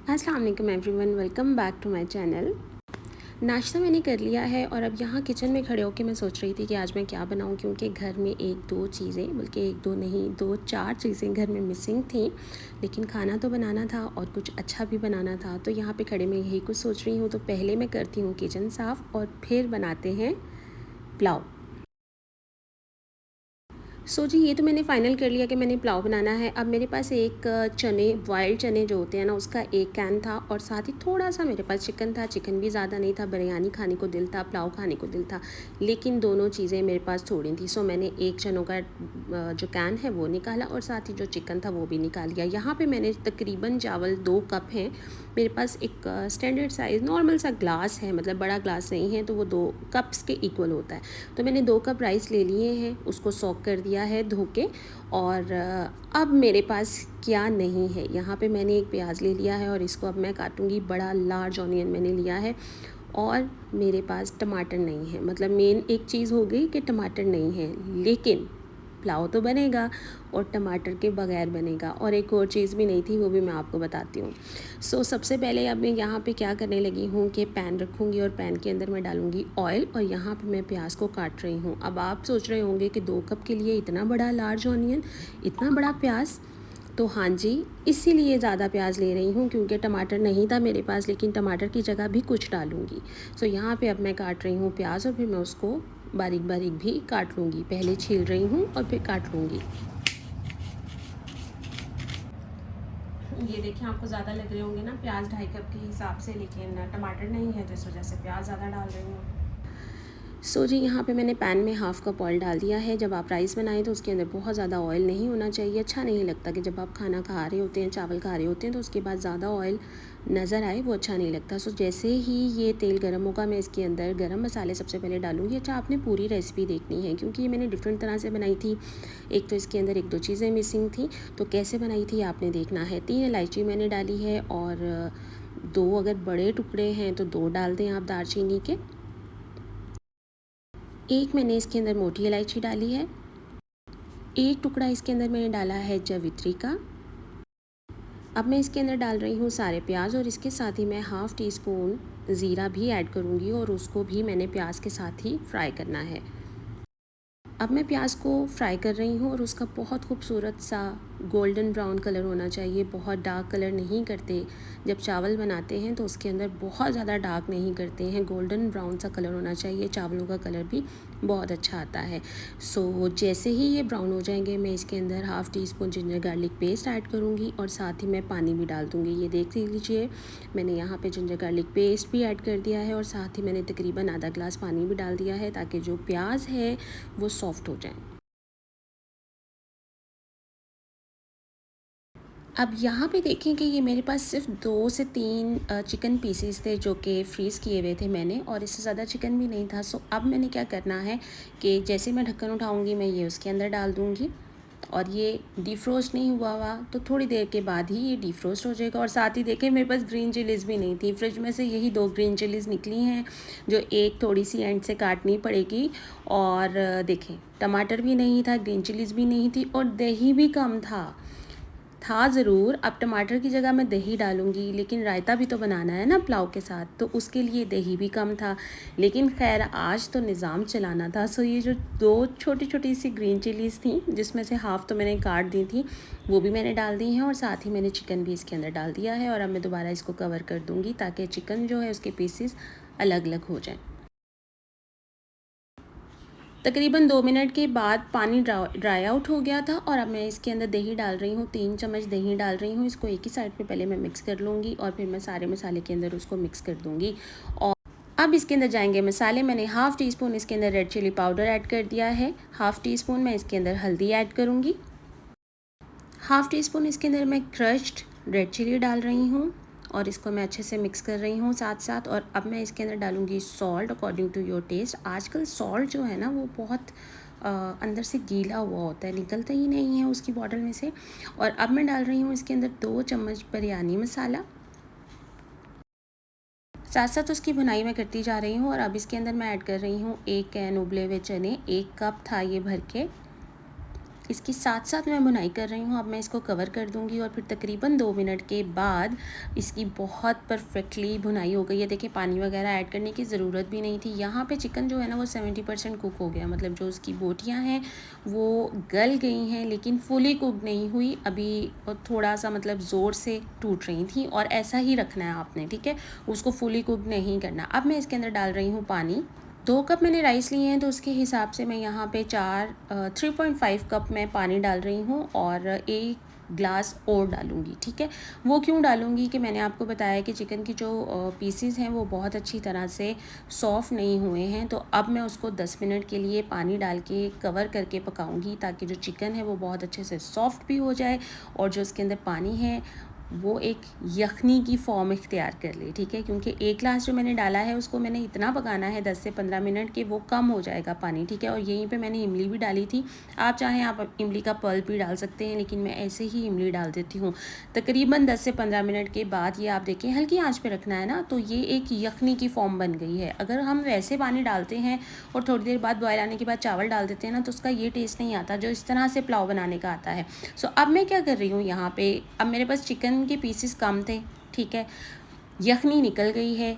अस्सलाम वालेकुम everyone, welcome back to my channel. नाश्ता मैंने कर लिया है और अब यहाँ किचन में खड़े होकर मैं सोच रही थी कि आज मैं क्या बनाऊँ, क्योंकि घर में एक दो चीज़ें, बल्कि एक दो नहीं, दो चार चीज़ें घर में मिसिंग थी। लेकिन खाना तो बनाना था और कुछ अच्छा भी बनाना था, तो यहाँ पे खड़े मैं यही कुछ सोच रही हूँ। तो पहले मैं करती हूँ किचन साफ़ और फिर बनाते हैं पुलाव। जी, ये तो मैंने फ़ाइनल कर लिया कि मैंने पुलाव बनाना है। अब मेरे पास एक चने, बॉइल्ड चने जो होते हैं ना, उसका एक कैन था और साथ ही थोड़ा-सा मेरे पास चिकन था। चिकन भी ज़्यादा नहीं था, बिरयानी खाने को दिल था, पुलाव खाने को दिल था, लेकिन दोनों चीज़ें मेरे पास थोड़ी थी। मैंने एक चनों का जो कैन है वो निकाला और साथ ही जो चिकन था वो भी निकाल लिया। यहाँ पे मैंने तकरीबन चावल 2 कप हैं। मेरे पास एक स्टैंडर्ड साइज़ नॉर्मल सा ग्लास है, मतलब बड़ा ग्लास नहीं है, तो वो 2 कप्स के इक्वल होता है। तो मैंने 2 कप राइस ले लिए हैं, उसको सोक कर दिया है धो के। और अब मेरे पास क्या नहीं है, यहाँ पे मैंने एक प्याज ले लिया है और इसको अब मैं काटूँगी। बड़ा लार्ज ऑनियन मैंने लिया है और मेरे पास टमाटर नहीं है। मतलब मेन एक चीज़ हो गई कि टमाटर नहीं है, लेकिन पुलाव तो बनेगा और टमाटर के बगैर बनेगा। और एक और चीज़ भी नहीं थी, वो भी मैं आपको बताती हूँ। सबसे पहले अब मैं यहाँ पे क्या करने लगी हूँ कि पैन रखूँगी और पैन के अंदर मैं डालूँगी ऑयल और यहाँ पे मैं प्याज को काट रही हूँ। अब आप सोच रहे होंगे कि 2 कप के लिए इतना बड़ा लार्ज ऑनियन, इतना बड़ा प्याज। तो हाँ जी, इसीलिए ज़्यादा प्याज ले रही हूँ, क्योंकि टमाटर नहीं था मेरे पास, लेकिन टमाटर की जगह भी कुछ डालूँगी। यहाँ पे अब मैं काट रही हूँ प्याज और फिर मैं उसको बारीक बारीक भी काट लूँगी। पहले छील रही हूँ और फिर काट लूँगी। ये देखिए, आपको ज़्यादा लग रहे होंगे ना प्याज 2.5 कप के हिसाब से, लेकिन टमाटर नहीं है तो इस वजह से प्याज ज़्यादा डाल रही हूँ। जी, यहाँ पे मैंने पैन में हाफ़ कप ऑयल डाल दिया है। जब आप राइस बनाएं तो उसके अंदर बहुत ज़्यादा ऑयल नहीं होना चाहिए। अच्छा नहीं लगता कि जब आप खाना खा रहे होते हैं, चावल खा रहे होते हैं, तो उसके बाद ज़्यादा ऑयल नज़र आए, वो अच्छा नहीं लगता। जैसे ही ये तेल गर्म होगा, मैं इसके अंदर गरम मसाले सबसे पहले डालूँगी। अच्छा, आपने पूरी रेसिपी देखनी है, क्योंकि ये मैंने डिफरेंट तरह से बनाई थी। एक तो इसके अंदर 1-2 चीज़ें मिसिंग थी, तो कैसे बनाई थी आपने देखना है। 3 इलायची मैंने डाली है और 2 अगर बड़े टुकड़े हैं तो 2 डाल दें आप दालचीनी के। एक मैंने इसके अंदर मोटी इलायची डाली है। एक टुकड़ा इसके अंदर मैंने डाला है जावित्री का। अब मैं इसके अंदर डाल रही हूँ सारे प्याज और इसके साथ ही मैं हाफ़ टी स्पून ज़ीरा भी ऐड करूँगी और उसको भी मैंने प्याज के साथ ही फ्राई करना है। अब मैं प्याज को फ्राई कर रही हूँ और उसका बहुत खूबसूरत सा गोल्डन ब्राउन कलर होना चाहिए। बहुत डार्क कलर नहीं करते, जब चावल बनाते हैं तो उसके अंदर बहुत ज़्यादा डार्क नहीं करते हैं, गोल्डन ब्राउन सा कलर होना चाहिए। चावलों का कलर भी बहुत अच्छा आता है। जैसे ही ये ब्राउन हो जाएंगे, मैं इसके अंदर half tea spoon ginger garlic paste add करूँगी और साथ ही मैं पानी भी डाल दूँगी। ये देख लीजिए, मैंने यहाँ पे जिंजर गार्लिक पेस्ट भी ऐड कर दिया है और साथ ही मैंने तकरीबन आधा ग्लास पानी भी डाल दिया है, ताकि जो प्याज है वो सॉफ्ट हो जाए। अब यहाँ पे देखें कि ये मेरे पास सिर्फ 2 से 3 चिकन पीसेस थे, जो कि फ्रीज़ किए हुए थे मैंने, और इससे ज़्यादा चिकन भी नहीं था। अब मैंने क्या करना है कि जैसे मैं ढक्कन उठाऊँगी, मैं ये उसके अंदर डाल दूँगी और ये डिफ्रोस्ट नहीं हुआ तो थोड़ी देर के बाद ही ये डिफ्रोस्ट हो जाएगा। और साथ ही देखें, मेरे पास ग्रीन चिलीज़ भी नहीं थी, फ्रिज में से यही 2 ग्रीन चिलीज़ निकली हैं, जो एक थोड़ी सी एंड से काटनी पड़ेगी। और देखें, टमाटर भी नहीं था, ग्रीन चिलीज़ भी नहीं थी और दही भी कम था ज़रूर। अब टमाटर की जगह मैं दही डालूँगी, लेकिन रायता भी तो बनाना है ना पुलाव के साथ, तो उसके लिए दही भी कम था। लेकिन खैर, आज तो निज़ाम चलाना था। ये जो 2 छोटी-छोटी सी ग्रीन चिलीज़ थी, जिसमें से हाफ़ तो मैंने काट दी थी, वो भी मैंने डाल दी हैं और साथ ही मैंने चिकन भी इसके अंदर डाल दिया है। और अब मैं दोबारा इसको कवर कर दूँगी, ताकि चिकन जो है उसके पीसेस अलग-अलग हो जाएँ। तकरीबन 2 मिनट के बाद पानी ड्राई आउट हो गया था और अब मैं इसके अंदर दही डाल रही हूँ। 3 चम्मच दही डाल रही हूँ। इसको एक ही साइड पे पहले मैं मिक्स कर लूँगी और फिर मैं सारे मसाले के अंदर उसको मिक्स कर दूँगी। और अब इसके अंदर जाएंगे मसाले। मैंने हाफ़ टी स्पून इसके अंदर रेड चिली पाउडर ऐड कर दिया है। हाफ़ टी स्पून मैं इसके अंदर हल्दी ऐड करूँगी। हाफ़ टी स्पून इसके अंदर मैं क्रश्ड रेड चिली डाल रही हूँ और इसको मैं अच्छे से मिक्स कर रही हूँ साथ साथ। और अब मैं इसके अंदर डालूँगी salt according to your taste. आजकल सॉल्ट जो है ना, वो बहुत अंदर से गीला हुआ होता है, निकलता ही नहीं है उसकी बॉटल में से। और अब मैं डाल रही हूँ इसके अंदर 2 चम्मच बिरयानी मसाला। साथ साथ उसकी भुनाई मैं करती जा रही हूँ। और अब इसके अंदर मैं ऐड कर रही हूँ 1 कैन उबले हुए चने, 1 कप था ये भर के। इसकी साथ साथ मैं भुनाई कर रही हूँ। अब मैं इसको कवर कर दूँगी और फिर तकरीबन 2 मिनट के बाद इसकी बहुत परफेक्टली भुनाई हो गई है। देखिए पानी वगैरह ऐड करने की ज़रूरत भी नहीं थी। यहाँ पे चिकन जो है ना वो 70% कुक हो गया, मतलब जो उसकी बोटियाँ हैं वो गल गई हैं लेकिन फुली कुक नहीं हुई अभी, थोड़ा सा मतलब ज़ोर से टूट रही थी। और ऐसा ही रखना है आपने, ठीक है, उसको फुली कुक नहीं करना। अब मैं इसके अंदर डाल रही हूँ पानी। 2 कप मैंने राइस लिए हैं तो उसके हिसाब से मैं यहाँ पे 3.5 कप मैं पानी डाल रही हूँ और 1 ग्लास और डालूँगी, ठीक है। वो क्यों डालूँगी कि मैंने आपको बताया कि चिकन की जो पीसेस हैं वो बहुत अच्छी तरह से सॉफ़्ट नहीं हुए हैं। तो अब मैं उसको 10 मिनट के लिए पानी डाल के कवर करके पकाऊँगी ताकि जो चिकन है वो बहुत अच्छे से सॉफ़्ट भी हो जाए और जो उसके अंदर पानी है वो एक यखनी की फॉर्म इख्तियार कर ले, ठीक है। क्योंकि 1 ग्लास जो मैंने डाला है उसको मैंने इतना पकाना है 10 से 15 मिनट कि वो कम हो जाएगा पानी, ठीक है। और यहीं पे मैंने इमली भी डाली थी, आप चाहें आप इमली का पल्प भी डाल सकते हैं, लेकिन मैं ऐसे ही इमली डाल देती हूँ। तकरीबन 10 से 15 मिनट के बाद ये आप देखें हल्की आंच पे रखना है ना, तो ये एक यखनी की फॉर्म बन गई है। अगर हम वैसे पानी डालते हैं और थोड़ी देर बाद बॉयल आने के बाद चावल डाल देते हैं ना, तो उसका ये टेस्ट नहीं आता जो इस तरह से पुलाव बनाने का आता है। सो अब मैं क्या कर रही हूँ यहाँ पे, अब मेरे पास चिकन के पीसेस कम थे, ठीक है, यखनी निकल गई है।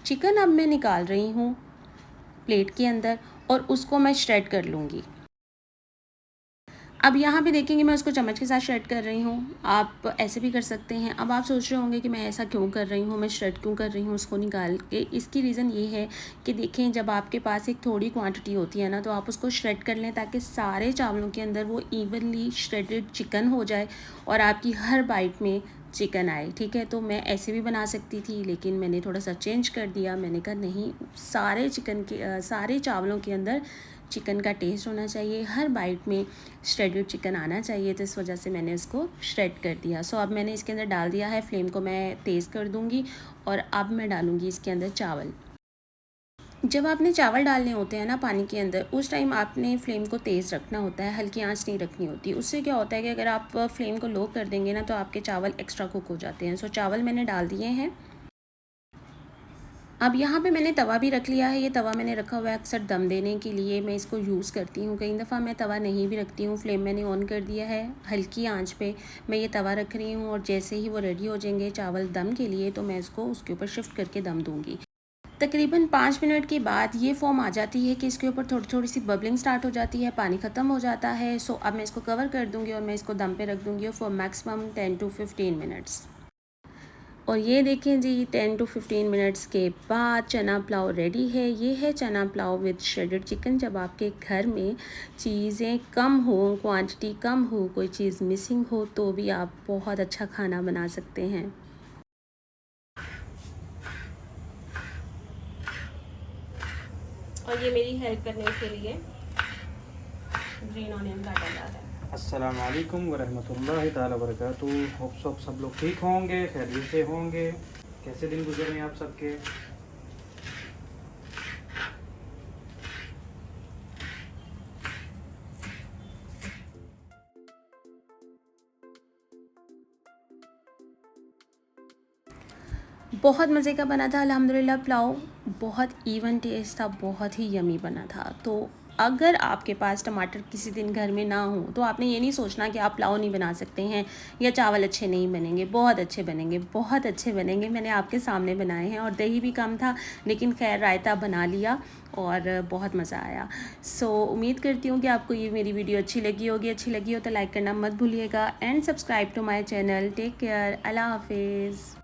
चिकन अब मैं निकाल रही हूँ प्लेट के अंदर और उसको मैं श्रेड कर लूँगी। अब यहाँ पे देखेंगे मैं उसको चम्मच के साथ श्रेड कर रही हूँ, आप ऐसे भी कर सकते हैं। अब आप सोच रहे होंगे कि मैं ऐसा क्यों कर रही हूँ, मैं श्रेड क्यों कर रही हूँ उसको निकाल के। इसकी रीज़न ये है कि देखें जब आपके पास एक थोड़ी क्वांटिटी होती है ना, तो आप उसको श्रेड कर लें ताकि सारे चावलों के अंदर वो इवनली श्रेडेड चिकन हो जाए और आपकी हर बाइट में चिकन आए, ठीक है। तो मैं ऐसे भी बना सकती थी लेकिन मैंने थोड़ा सा चेंज कर दिया। मैंने कहा नहीं, सारे चावलों के अंदर चिकन का टेस्ट होना चाहिए, हर बाइट में श्रेडेड चिकन आना चाहिए, तो इस वजह से मैंने उसको श्रेड कर दिया। सो अब मैंने इसके अंदर डाल दिया है, फ्लेम को मैं तेज़ कर दूँगी और अब मैं डालूँगी इसके अंदर चावल। जब आपने चावल डालने होते हैं ना पानी के अंदर, उस टाइम आपने फ्लेम को तेज़ रखना होता है, हल्की आंच नहीं रखनी होती। उससे क्या होता है कि अगर आप फ्लेम को लो कर देंगे ना तो आपके चावल एक्स्ट्रा कुक हो जाते हैं। सो चावल मैंने डाल दिए हैं। अब यहाँ पे मैंने तवा भी रख लिया है। ये तवा मैंने रखा हुआ है अक्सर दम देने के लिए, मैं इसको यूज़ करती हूँ। कई दफ़ा मैं तवा नहीं भी रखती हूँ। फ्लेम मैंने ऑन कर दिया है, हल्की आंच पे मैं ये तवा रख रही हूँ और जैसे ही वो रेडी हो जाएंगे चावल दम के लिए तो मैं इसको उसके ऊपर शिफ्ट करके दम दूँगी। तकरीबन 5 मिनट के बाद ये फॉर्म आ जाती है कि इसके ऊपर थोड़ी थोड़ी सी बबलिंग स्टार्ट हो जाती है, पानी ख़त्म हो जाता है। सो अब मैं इसको कवर कर दूँगी और मैं इसको दम पे रख दूँगी फॉर मैक्सिमम 10 to 15 मिनट्स। और ये देखें जी 10 to 15 मिनट्स के बाद चना पुलाव रेडी है। ये है चना पुलाव विद श्रेडेड चिकन। जब आपके घर में चीज़ें कम हो, क्वांटिटी कम हो, कोई चीज़ मिसिंग हो तो भी आप बहुत अच्छा खाना बना सकते हैं। और ये मेरी हेल्प करने के लिए ग्रीन ऑनियन काटा जा रहा है। अस्सलाम वालेकुम वरहमतुल्लाहि ताला वबरकातुहू। होप सब लोग ठीक होंगे, खैरियत से होंगे। कैसे दिन गुजर रहे हैं आप सबके? बहुत मज़े का बना था अल्हम्दुलिल्लाह पुलाव, बहुत इवन टेस्ट था, बहुत ही यमी बना था। तो अगर आपके पास टमाटर किसी दिन घर में ना हो तो आपने ये नहीं सोचना कि आप पुलाव नहीं बना सकते हैं या चावल अच्छे नहीं बनेंगे। बहुत अच्छे बनेंगे, बहुत अच्छे बनेंगे। मैंने आपके सामने बनाए हैं और दही भी कम था लेकिन खैर रायता बना लिया और बहुत मज़ा आया। सो उम्मीद करती हूँ कि आपको ये मेरी वीडियो अच्छी लगी होगी। अच्छी लगी हो तो लाइक करना मत भूलिएगा and subscribe to my channel. Take care, अल्लाह हाफिज़।